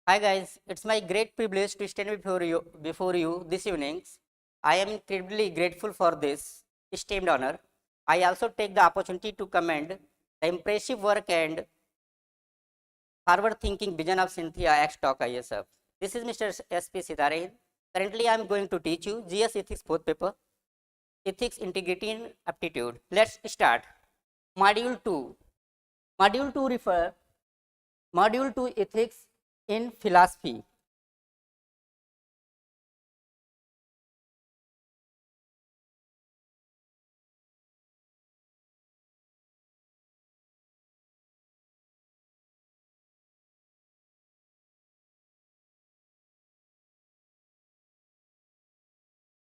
Hi guys, it's my great privilege to stand before you this evening. I am incredibly grateful for this esteemed honor. I also take the opportunity to commend the impressive work and forward-thinking vision of Cynthia X talk ISF. This is Mr. SP.Sitarehind. Currently, I am going to teach you GS Ethics fourth paper, Ethics, Integrity and Aptitude. Let's start. Module 2. Module 2 refer Module 2 Ethics in Philosophy.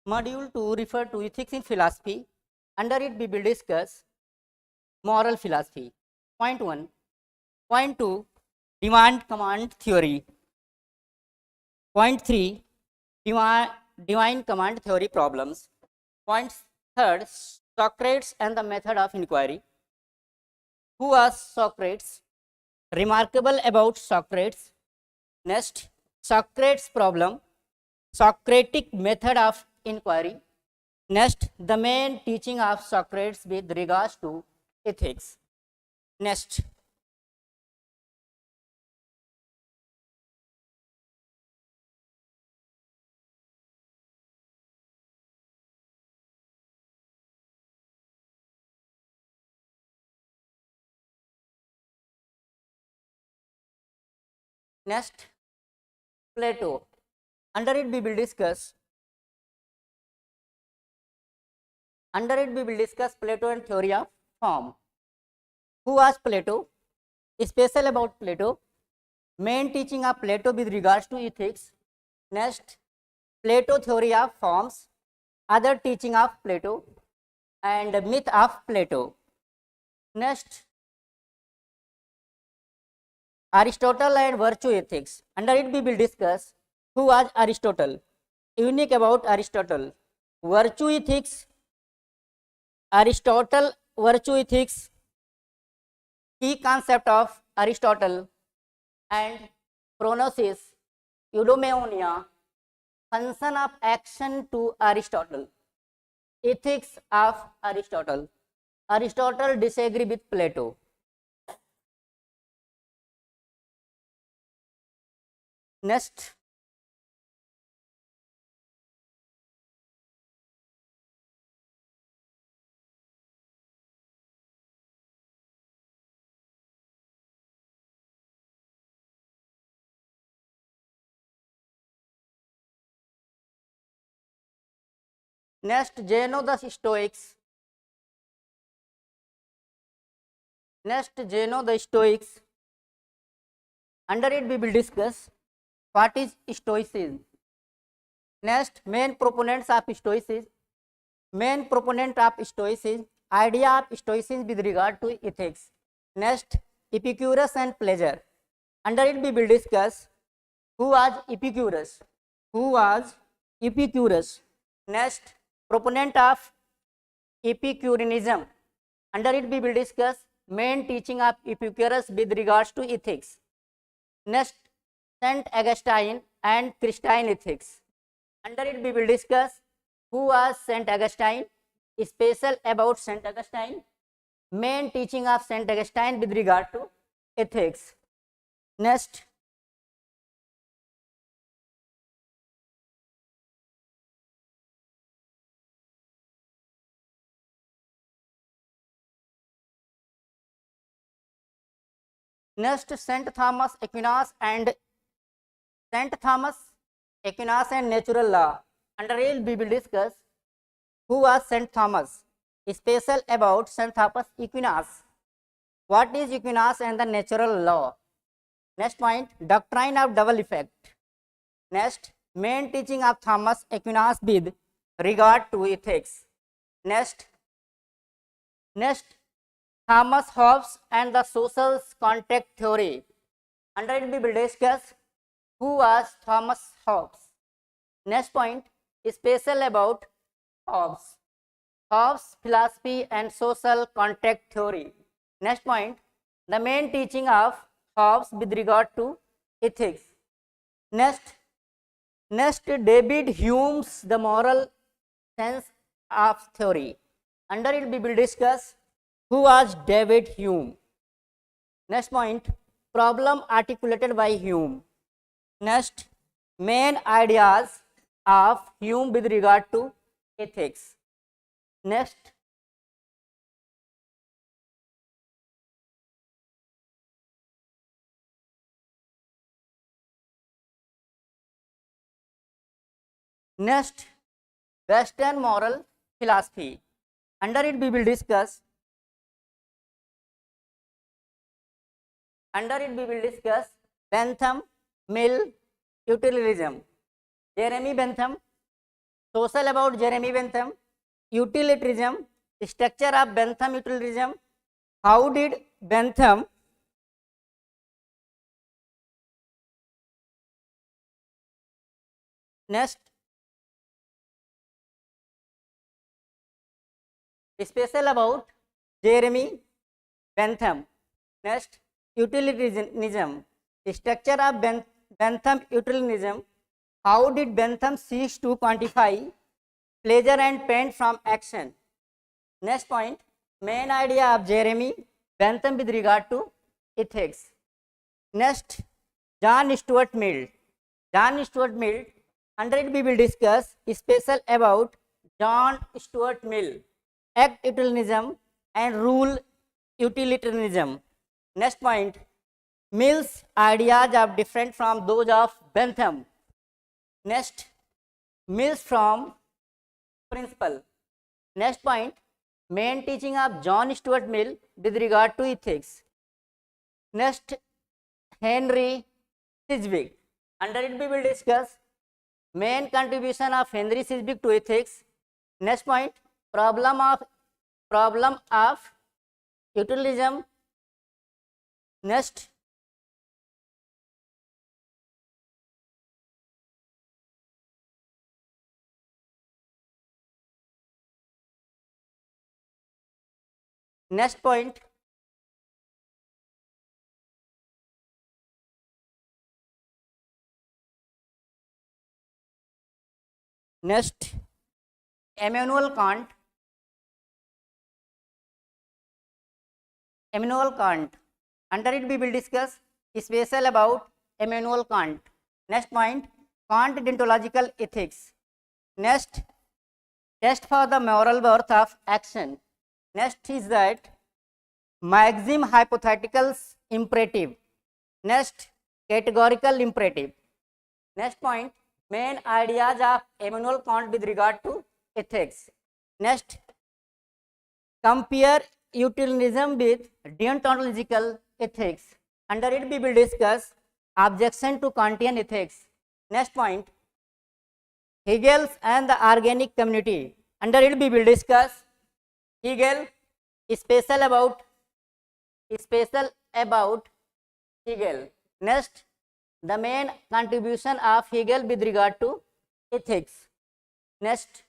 Module 2 refer to ethics in philosophy. Under it we will discuss moral philosophy. Point 1. Point 2. Demand command theory. Point 3. Divine command theory problems. Point 3. Socrates and the method of inquiry. Who was Socrates? Remarkable about Socrates. Next, Socrates problem. Socratic method of inquiry. Next, the main teaching of Socrates with regards to ethics. Next, Plato. Under it we will discuss Plato and theory of form. Who was Plato? Special about Plato. Main teaching of Plato with regards to ethics. Next, Plato theory of forms. Other teaching of Plato and myth of Plato. Next, Aristotle and virtue ethics. Under it we will discuss who was Aristotle. Unique about Aristotle. Virtue ethics. Aristotle virtue ethics. Key concept of Aristotle and chronosis, eudaimonia, function of action to Aristotle. Ethics of Aristotle. Aristotle disagree with Plato. Next, Zeno the Stoics. Zeno the Stoics. Under it we will discuss what is Stoicism. Next, main proponents of Stoicism. Main proponent of Stoicism. Idea of Stoicism with regard to ethics. Next, Epicurus and pleasure. Under it we will discuss who was Epicurus. Who was Epicurus. Next, proponent of Epicureanism. Under it we will discuss main teaching of Epicurus with regards to ethics. Next, Saint Augustine and Christian ethics. Under it we will discuss who was Saint Augustine, special about Saint Augustine, main teaching of Saint Augustine with regard to ethics. Next, Saint Thomas Aquinas and natural law. Under it we will discuss who was Saint Thomas, special about Saint Thomas Aquinas. What is Aquinas and the natural law? Next point, doctrine of double effect. Next, main teaching of Thomas Aquinas with regard to ethics. Next, Thomas Hobbes and the social contract theory. Under it we will discuss who was Thomas Hobbes. Next point, special about Hobbes. Hobbes philosophy and social contract theory. Next point, the main teaching of Hobbes with regard to ethics. Next, David Hume's the moral sense of theory. Under it we will discuss who was David Hume. Next point, problem articulated by Hume. Next, main ideas of Hume with regard to ethics. Next, Western moral philosophy. Under it we will discuss Bentham, Mill, utilitarianism. Jeremy Bentham, social about Jeremy Bentham, utilitarianism, structure of Bentham utilitarianism. How did Bentham next special about Jeremy Bentham. Next, utilitarianism, structure of Bentham utilitarianism. How did Bentham seek to quantify pleasure and pain from action? Next point, main idea of Jeremy Bentham with regard to ethics. Next, John Stuart Mill. Under it we will discuss special about John Stuart Mill, act utilitarianism and rule utilitarianism. Next point, Mill's ideas are different from those of Bentham. Next, Mill's from principle. Next point, main teaching of John Stuart Mill with regard to ethics. Next, Henry Sidgwick. Under it we will discuss main contribution of Henry Sidgwick to ethics. Next point, problem of utilitarianism. Next, point, next, Immanuel Kant. Under it we will discuss special about Immanuel Kant. Next point, Kant deontological ethics. Next, test for the moral worth of action. Next is that maxim hypotheticals imperative. Next, categorical imperative. Next point, main ideas of Immanuel Kant with regard to ethics. Next, compare utilitarianism with deontological ethics. Under it we will discuss objection to Kantian ethics. Next point, Hegel's and the organic community. Under it we will discuss Hegel, special about Hegel. Next, the main contribution of Hegel with regard to ethics. Next,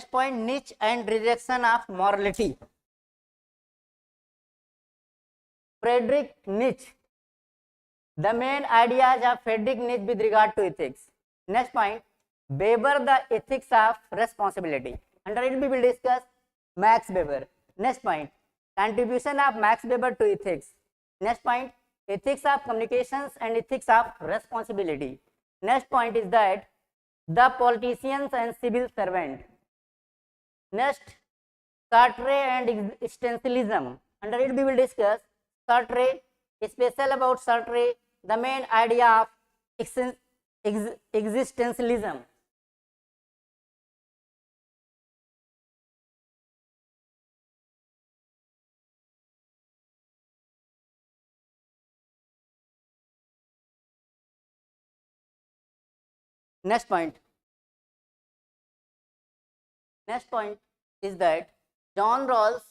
point, niche and rejection of morality. Friedrich Nietzsche, the main ideas of Friedrich Nietzsche with regard to ethics. Next point, Weber, the ethics of responsibility. Under it we will discuss Max Weber. Next point, contribution of Max Weber to ethics. Next point, ethics of communications and ethics of responsibility. Next point is that the politicians and civil servant. Next, Sartre and existentialism. Under it we will discuss Sartre, special about Sartre, the main idea of existentialism. Next point is that John Rawls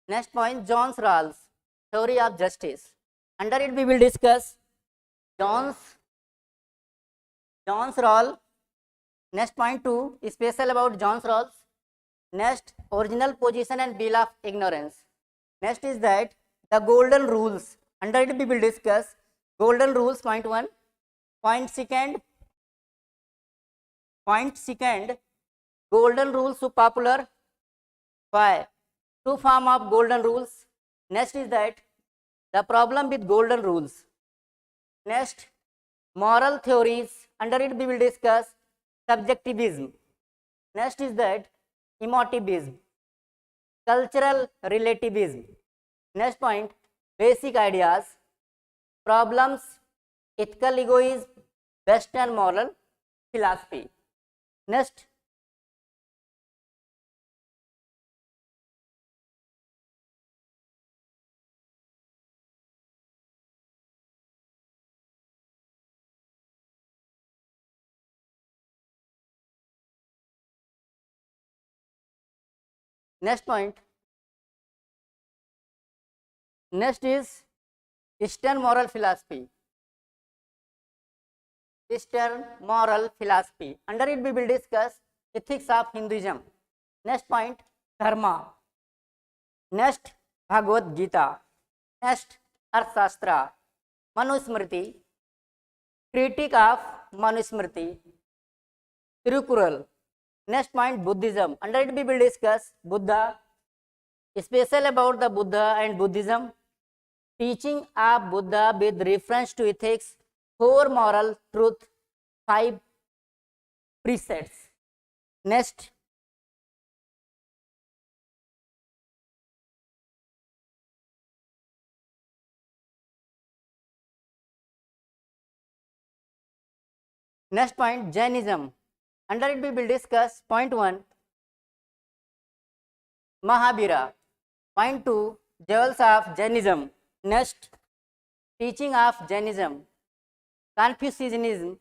Next point, John's Rawls theory of justice. Under it we will discuss John's Rawls. Next point 2, special about John's Rawls. Next, original position and bill of ignorance. Next is that the golden rules. Under it we will discuss golden rules. Point 1. Point second, golden rules so popular. Why? Two form of golden rules. Next is that the problem with golden rules. Next, moral theories. Under it we will discuss subjectivism. Next is that emotivism, cultural relativism. Next point, basic ideas, problems, ethical egoism, Western moral philosophy. Next, point. Next is Eastern moral philosophy. Eastern moral philosophy. Under it we will discuss ethics of Hinduism. Next point, Dharma. Next, Bhagavad Gita. Next, Arthashastra, Manusmriti, critique of Manusmriti, Tirukural. Next point, Buddhism. Under it we will discuss Buddha, special about the Buddha and Buddhism, teaching of Buddha with reference to ethics, 4 moral truth, 5 precepts. Next, point, Jainism. Under it we will discuss point 1, Mahavira. Point 2, jewels of Jainism. Next, teaching of Jainism. Confucianism,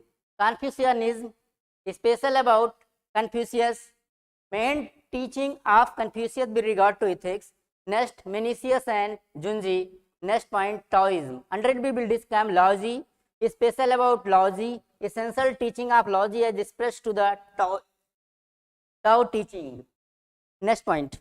special about Confucius, main teaching of Confucius with regard to ethics. Next, Mencius and Junji. Next point, Taoism. Under it we will discuss Laozi, special about Laozi, essential teaching of Laozi as expressed to the Tao teaching. Next point.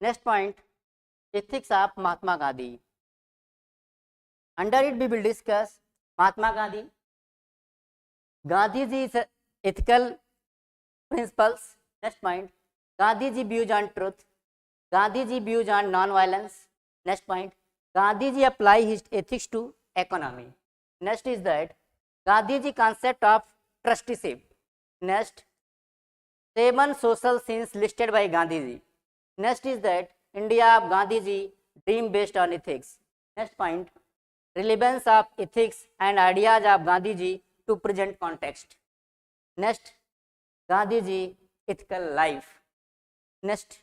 Next point, ethics of Mahatma Gandhi. Under it we will discuss Mahatma Gandhi, Gandhiji's ethical principles. Next point, Gandhiji views on truth, Gandhiji views on non-violence. Next point, Gandhiji apply his ethics to economy. Next is that Gandhiji concept of trusteeship. Next, 7 social sins listed by Gandhiji. Next is that India of Gandhiji, dream based on ethics. Next point, relevance of ethics and ideas of Gandhiji to present context. Next, Gandhiji ethical life. Next,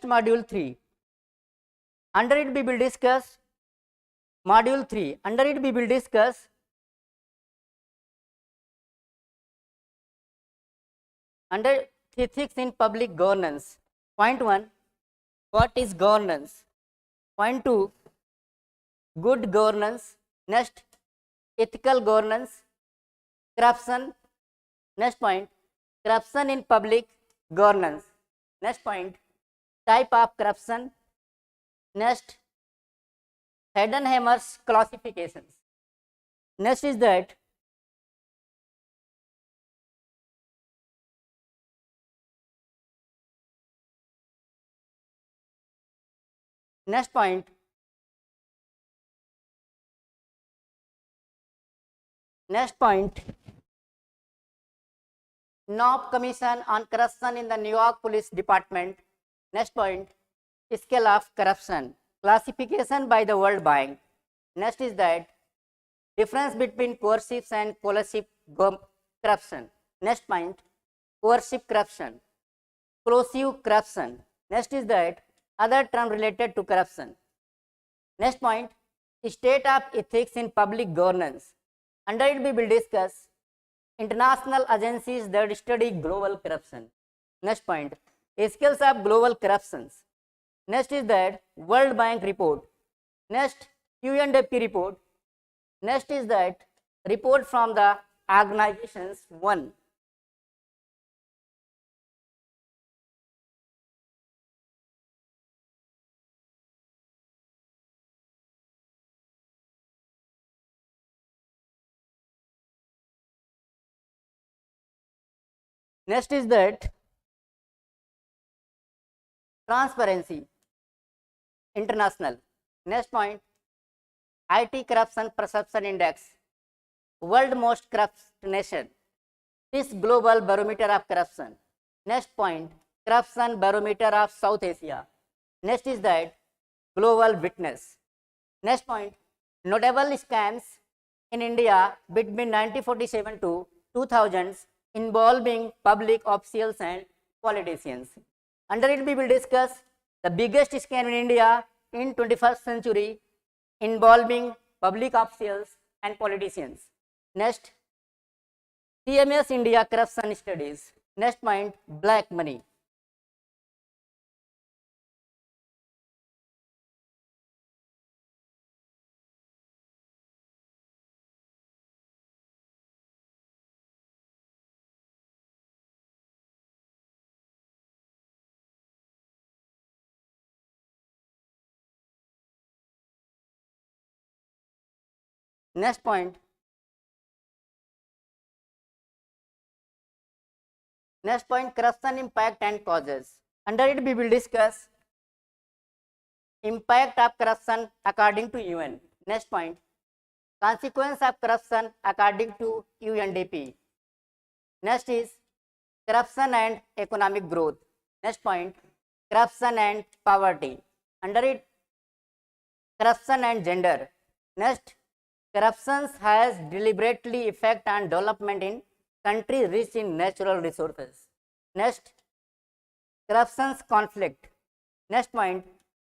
module 3. Under it we will discuss module 3. Under it we will discuss under ethics in public governance. Point 1, what is governance? Point 2, good governance. Next, ethical governance, corruption. Next point, corruption in public governance. Next point, type of corruption. Next, Heidenhammer's classifications. Next is that Next point, NOP Commission on Corruption in the New York Police Department. Next point, scale of corruption, classification by the World Bank. Next is that difference between coercive and coercive corruption. Next point, coercive corruption, corrosive corruption. Next is that other term related to corruption. Next point, state of ethics in public governance. Under it we will discuss international agencies that study global corruption. Next point, scales of global corruptions. Next is that World Bank report. Next, UNDP report. Next is that report from the organizations 1. Next is that Transparency International. Next point, IT Corruption Perception Index, World Most Corrupt Nation. This Global Barometer of Corruption. Next point, Corruption Barometer of South Asia. Next is that Global Witness. Next point, notable scams in India between 1947 to 2000s involving public officials and politicians. Under it we will discuss the biggest scam in India in 21st century involving public officials and politicians. Next, CMS India corruption studies. Next point, black money. Next point, corruption impact and causes. Under it we will discuss impact of corruption according to UN. Next point, consequence of corruption according to UNDP. Next is corruption and economic growth. Next point, corruption and poverty. Under it, corruption and gender. Next, corruption has deliberately effect on development in countries rich in natural resources. Next, corruption's conflict. Next point,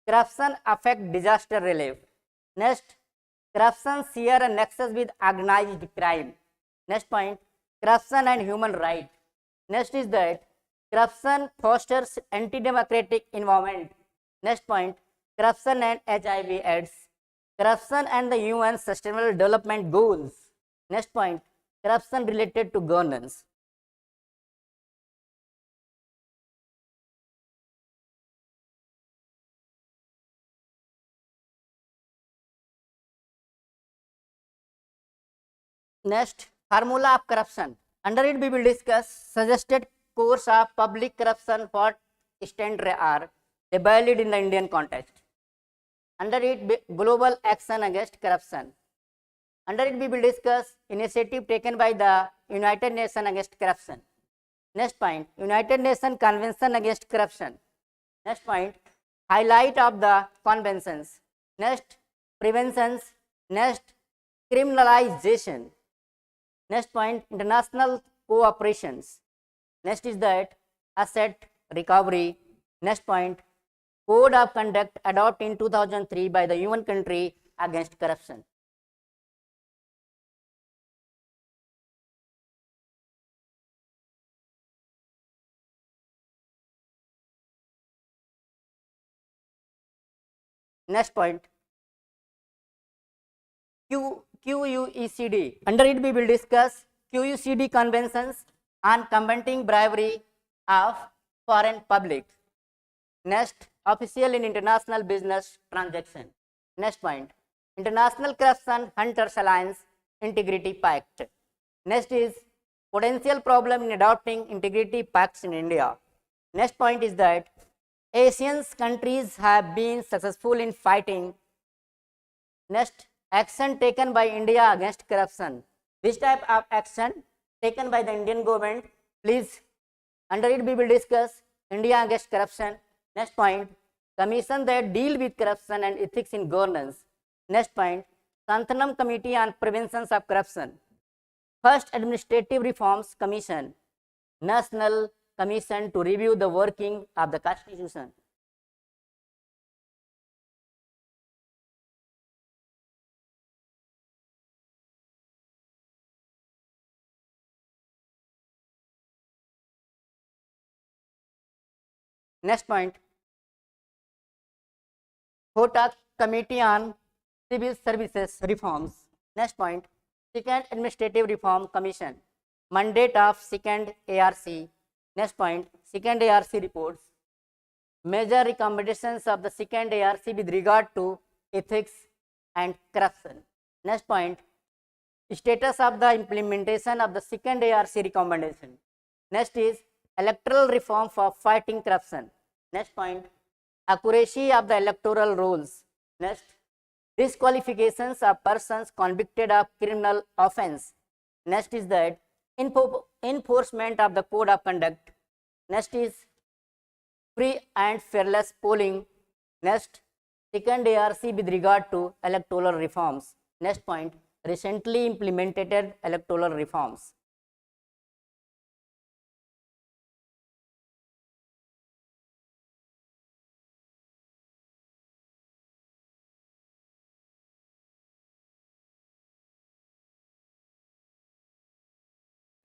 corruption affect disaster relief. Next, corruption share a nexus with organized crime. Next point, corruption and human right. Next is that corruption fosters anti-democratic environment. Next point, corruption and HIV/AIDS. Corruption and the UN Sustainable Development Goals. Next point, corruption related to governance. Next, formula of corruption. Under it we will discuss suggested course of public corruption what standards are evaluated in the Indian context. Under it, global action against corruption. Under it we will discuss initiative taken by the United Nations against corruption. Next point, United Nations Convention against corruption. Next point, highlight of the conventions. Next, preventions. Next, criminalization. Next point, international cooperations. Next is that asset recovery. Next point, code of conduct adopted in 2003 by the UN country against corruption. Next point, QUECD. Under it we will discuss QUCD conventions on combating bribery of foreign public. Next, official in international business transaction. Next point, International Corruption Hunters Alliance Integrity Pact. Next is potential problem in adopting integrity pacts in India. Next point is that Asian countries have been successful in fighting. Next, action taken by India against corruption. Which type of action taken by the Indian government? Please, under it we will discuss India against corruption. Next point, commission that deal with corruption and ethics in governance. Next point, Santhanam Committee on Prevention of Corruption. First, Administrative Reforms Commission, National Commission to review the working of the Constitution. Next point, Hota Committee on Civil Services Reforms. Next point, Second Administrative Reform Commission, mandate of second ARC. Next point, second ARC reports, major recommendations of the second ARC with regard to ethics and corruption. Next point, status of the implementation of the second ARC recommendation. Next is electoral reform for fighting corruption. Next point, accuracy of the electoral rolls. Next, disqualifications of persons convicted of criminal offense. Next is that enforcement of the code of conduct. Next is free and fearless polling. Next, second ARC with regard to electoral reforms. Next point, recently implemented electoral reforms.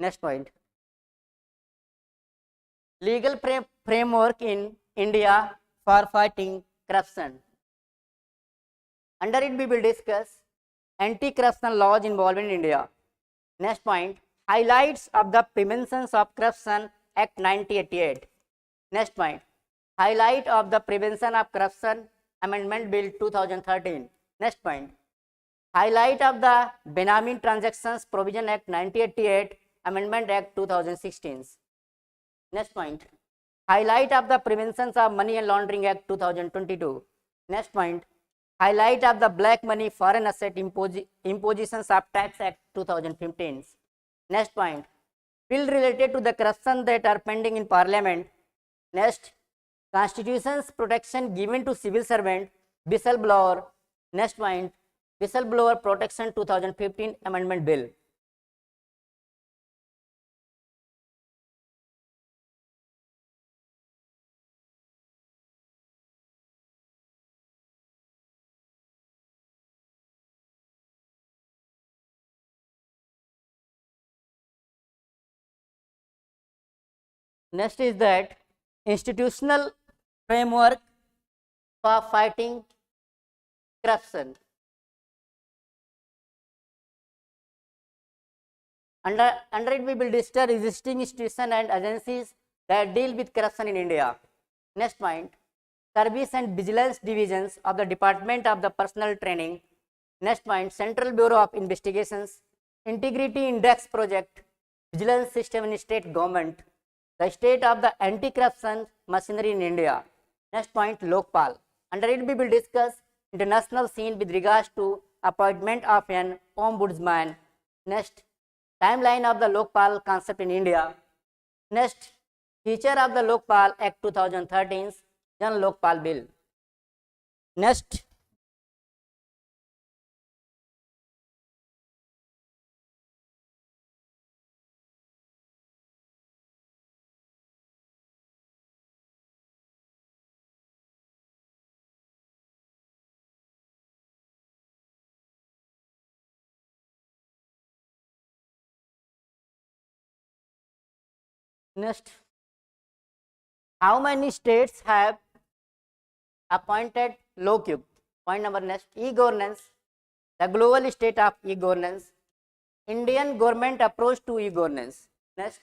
Next point, legal framework in India for fighting corruption. Under it we will discuss anti-corruption laws involving India. Next point, highlights of the Prevention of Corruption Act 1988. Next point, highlight of the Prevention of Corruption Amendment Bill 2013. Next point, highlight of the Benami Transactions Provision Act 1988 Amendment Act 2016. Next point, highlight of the Prevention of Money and Laundering Act 2022. Next point, highlight of the Black Money Foreign Asset Impositions of Tax Act 2015. Next point, bill related to the corruption that are pending in Parliament. Next, Constitution's protection given to civil servant, whistleblower. Next point, Whistleblower Protection 2015 Amendment Bill. Next is that institutional framework for fighting corruption. Under it we will discuss existing institutions and agencies that deal with corruption in India. Next point, service and vigilance divisions of the Department of the Personnel Training. Next point, Central Bureau of Investigations, Integrity Index Project, Vigilance System in State Government, the state of the anti-corruption machinery in India. Next point, Lokpal. Under it we will discuss international scene with regards to appointment of an ombudsman. Next, timeline of the Lokpal concept in India. Next, feature of the Lokpal Act 2013, Jan Lokpal Bill. Next, how many states have appointed LOCUP? Point number next, e-governance, the global state of e-governance, Indian government approach to e-governance. Next,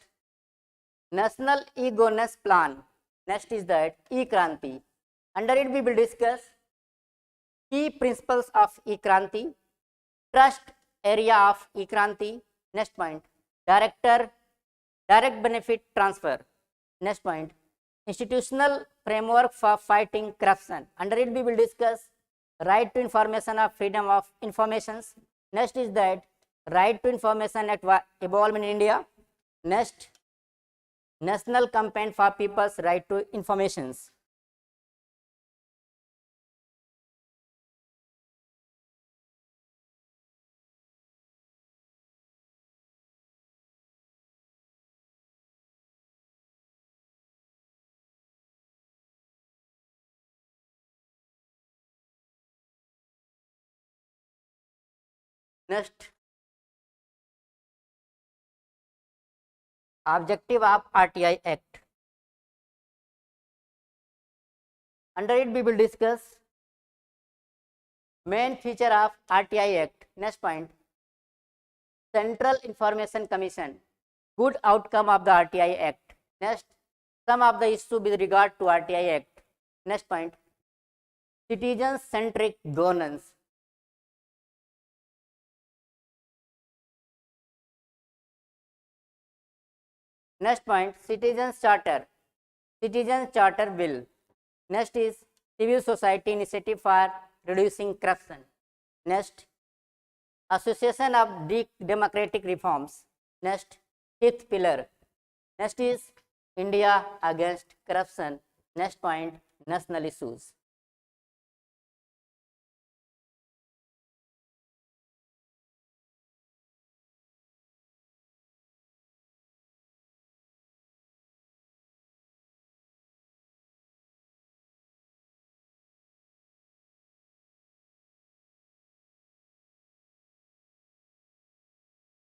national e-governance plan. Next is that e-Kranti. Under it we will discuss key principles of e-Kranti, trust area of e-Kranti. Next point, direct benefit transfer. Next point, institutional framework for fighting corruption. Under it, we will discuss right to information of freedom of informations. Next is that right to information act evolve in India. Next, national campaign for people's right to informations. Next, objective of RTI Act. Under it, we will discuss main feature of RTI Act. Next point, Central Information Commission, good outcome of the RTI Act. Next, some of the issue with regard to RTI Act. Next point, citizen-centric governance. Next point, Citizens Charter Bill. Next is civil society initiative for reducing corruption. Next, association of democratic reforms. Next, fifth pillar. Next is India against corruption. Next point, national issues.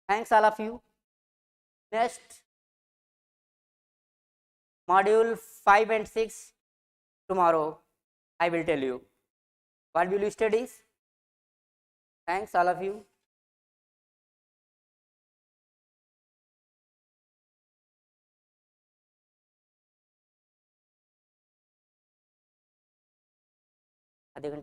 Thanks all of you. Next, module 5 and 6 tomorrow I will tell you. What will you study? Thanks all of you. आधे घंटे